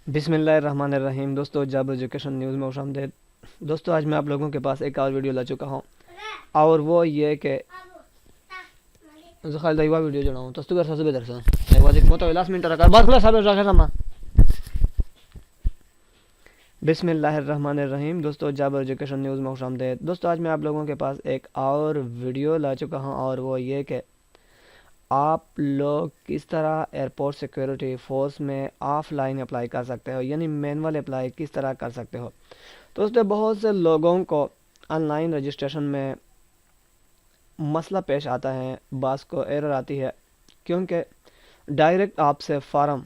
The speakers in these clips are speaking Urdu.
بسم اللہ الرحمن الرحیم دوستو، جاب ایجوکیشن نیوز میں خوش آمدید۔ دوستو، آج میں آپ لوگوں کے پاس ایک اور ویڈیو لا چکا ہوں، اور وہ یہ کہ خالد ایوا ویڈیو جڑاؤں تو استغفر سب درس ایک بار ایک موتا لاس منٹ رکھا بات کھلا سب رکھا۔ بسم اللہ الرحمن الرحیم دوستو، جاب ایجوکیشن نیوز میں خوش آمدید۔ دوستو، آج میں آپ لوگوں کے پاس ایک اور ویڈیو لا چکا ہوں، اور وہ یہ کہ آپ لوگ کس طرح ایئرپورٹ سیکیورٹی فورس میں آف لائن اپلائی کر سکتے ہو، یعنی مینول اپلائی کس طرح کر سکتے ہو۔ تو اس میں بہت سے لوگوں کو آن لائن رجسٹریشن میں مسئلہ پیش آتا ہے، بعض کو ایرر آتی ہے کیونکہ ڈائریکٹ آپ سے فارم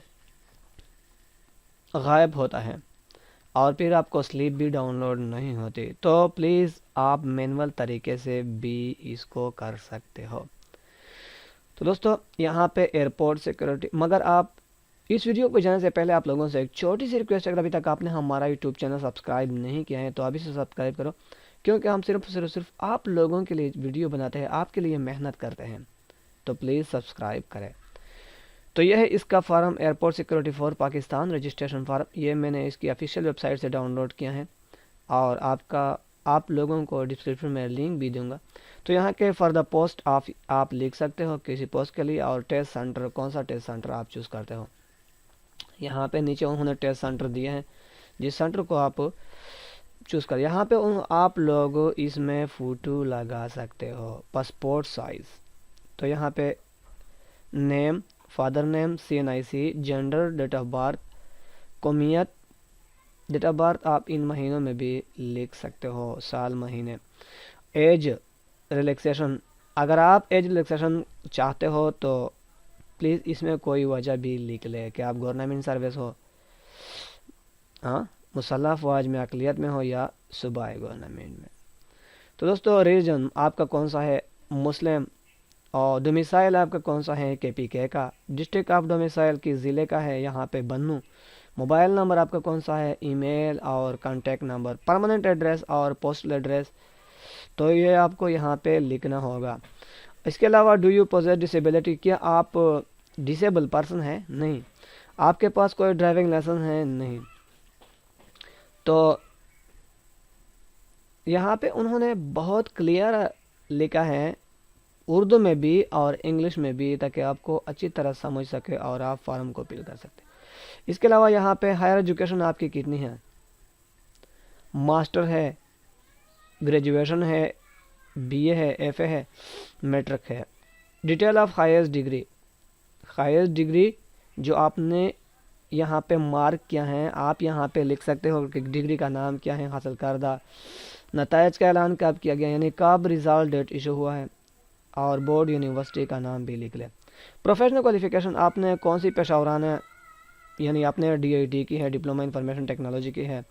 غائب ہوتا ہے اور پھر آپ کو سلپ بھی ڈاؤن لوڈ نہیں ہوتی۔ تو پلیز آپ مینول طریقے سے بھی اس کو کر سکتے ہو۔ تو دوستو، یہاں پہ ایئرپورٹ سیکیورٹی، مگر آپ اس ویڈیو کو جانے سے پہلے آپ لوگوں سے ایک چھوٹی سی ریکویسٹ ہے، اگر ابھی تک آپ نے ہمارا یوٹیوب چینل سبسکرائب نہیں کیا ہے تو ابھی سے سبسکرائب کرو، کیونکہ ہم صرف آپ لوگوں کے لیے ویڈیو بناتے ہیں، آپ کے لیے محنت کرتے ہیں، تو پلیز سبسکرائب کریں۔ تو یہ ہے اس کا form, airport security for Pakistan registration form. یہ میں نے اس کی آفیشیل ویب سائٹ سے ڈاؤن لوڈ کیا ہے، اور آپ لوگوں کو ڈسکرپشن میں لنک بھی دوں گا۔ تو یہاں کے فار دا پوسٹ آپ لکھ سکتے ہو کسی پوسٹ کے لیے، اور ٹیسٹ سینٹر کون سا ٹیسٹ سینٹر آپ چوز کرتے ہو۔ یہاں پہ نیچے انہوں نے ٹیسٹ سینٹر دیے ہیں، جس سینٹر کو آپ چوز کر، یہاں پہ آپ لوگ اس میں فوٹو لگا سکتے ہو پاسپورٹ سائز۔ تو یہاں پہ name, father name, CNIC، gender, date of birth, قومیت، ڈیٹ آف بارتھ آپ ان مہینوں میں بھی لکھ سکتے ہو، سال، مہینے۔ ایج ریلیکسیشن، اگر آپ ایج ریلیکسیشن چاہتے ہو تو پلیز اس میں کوئی وجہ بھی لکھ لے کہ آپ گورنمنٹ سروس ہو، مسلح افواج میں، اقلیت میں ہو، یا صوبائی گورنمنٹ میں۔ تو دوستو، ریلیجن آپ کا کون سا ہے، مسلم، اور ڈومیسائل آپ کا کون سا ہے، KPK کا۔ ڈسٹرکٹ آف ڈومیسائل کی ضلع کا ہے یہاں پہ بنوں۔ موبائل نمبر آپ کا کون سا ہے، ای میل اور کانٹیکٹ نمبر۔ پرماننٹ ایڈریس اور پوسٹل ایڈریس، تو یہ آپ کو یہاں پہ لکھنا ہوگا۔ اس کے علاوہ ڈو یو پوزیس ڈسیبلٹی، کیا آپ ڈسیبل پرسن ہے، نہیں۔ آپ کے پاس کوئی ڈرائیونگ لائسنس ہے، نہیں۔ تو یہاں پہ انہوں نے بہت کلیئر لکھا ہے، اردو میں بھی اور انگلش میں بھی، تاکہ آپ کو اچھی طرح سمجھ سکے اور آپ فارم کو فل کر سکتے۔ اس کے علاوہ یہاں پہ ہائر ایجوکیشن آپ کی کتنی ہے، ماسٹر ہے، گریجویشن ہے، BA ہے، FA ہے، میٹرک ہے۔ Detail of highest degree, highest degree جو آپ نے یہاں پہ مارک کیا ہے، آپ یہاں پہ لکھ سکتے ہو کہ ڈگری کا نام کیا ہے، حاصل کردہ، نتائج کا اعلان کب کیا گیا، یعنی کب ریزلٹ ڈیٹ ایشو ہوا ہے، اور بورڈ یونیورسٹی کا نام بھی لکھ لیں۔ پروفیشنل کوالیفیکیشن، آپ نے کون سی پیشہ ورانہ، یعنی آپ نے DIT کی ہے، ڈپلومہ انفارمیشن ٹیکنالوجی کی ہے،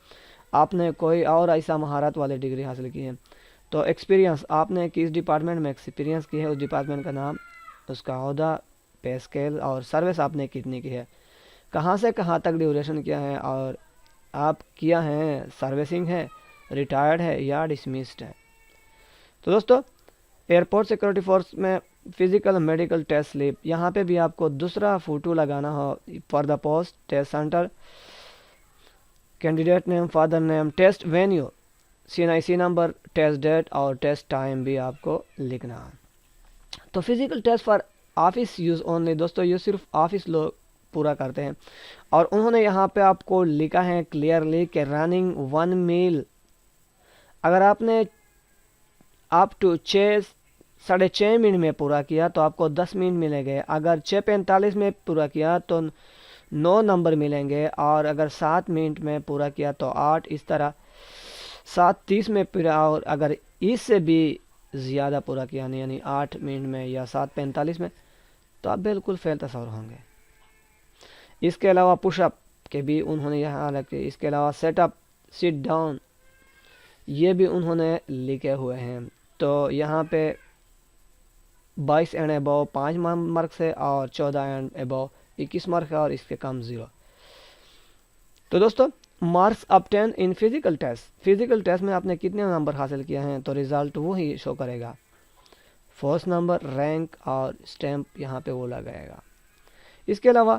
آپ نے کوئی اور ایسا مہارت والے ڈگری حاصل کی ہے۔ تو ایکسپیرینس، آپ نے کس ڈپارٹمنٹ میں ایکسپیرینس کی ہے، اس ڈپارٹمنٹ کا نام، اس کا عہدہ، پے اسکیل، اور سروس آپ نے کتنی کی ہے، کہاں سے کہاں تک ڈیوریشن کیا ہے، اور آپ کیا ہے سروسنگ ہے، ریٹائرڈ ہے یا ڈسمسڈ ہے۔ تو دوستو، ایئرپورٹ سیکورٹی فورس میں فزیکل میڈیکل ٹیسٹ سلپ، یہاں پہ بھی آپ کو دوسرا فوٹو لگانا ہو، for the post, test centre, candidate name, father name, test venue, CNIC number, test date اور ٹیسٹ ٹائم بھی آپ کو لکھنا ہے۔ تو physical test for office use only, دوستو یہ صرف آفس لوگ پورا کرتے ہیں، اور انہوں نے یہاں پہ آپ کو لکھا ہے کلیئرلی کہ رننگ 1 میل، اگر آپ نے آپ ٹو 6:30 منٹ میں پورا کیا تو آپ کو 10 منٹ ملیں گے، اگر 6:45 میں پورا کیا تو 9 نمبر ملیں گے، اور اگر 7 منٹ میں پورا کیا تو 8، اس طرح 7:30 میں پورا، اور اگر اس سے بھی زیادہ پورا کیا یعنی 8 منٹ میں یا 7:45 میں، تو آپ بالکل فیل تصور ہوں گے۔ اس کے علاوہ پش اپ کے بھی انہوں نے یہاں رکھے، اس کے علاوہ سیٹ اپ، سٹ ڈاؤن، یہ بھی انہوں نے لکھے ہوئے ہیں۔ تو یہاں پہ 22 اینڈ ابو 5 مارکس ہے، اور 14 اینڈ ابو 21 مارک ہے، اور اس کے کم 0۔ تو دوستو، مارکس ابٹین ان فزیکل ٹیسٹ، فزیکل ٹیسٹ میں آپ نے کتنے نمبر حاصل کیا ہیں، تو ریزلٹ وہی شو کرے گا، فورس نمبر، رینک اور اسٹیمپ یہاں پہ وہ لگائے گا۔ اس کے علاوہ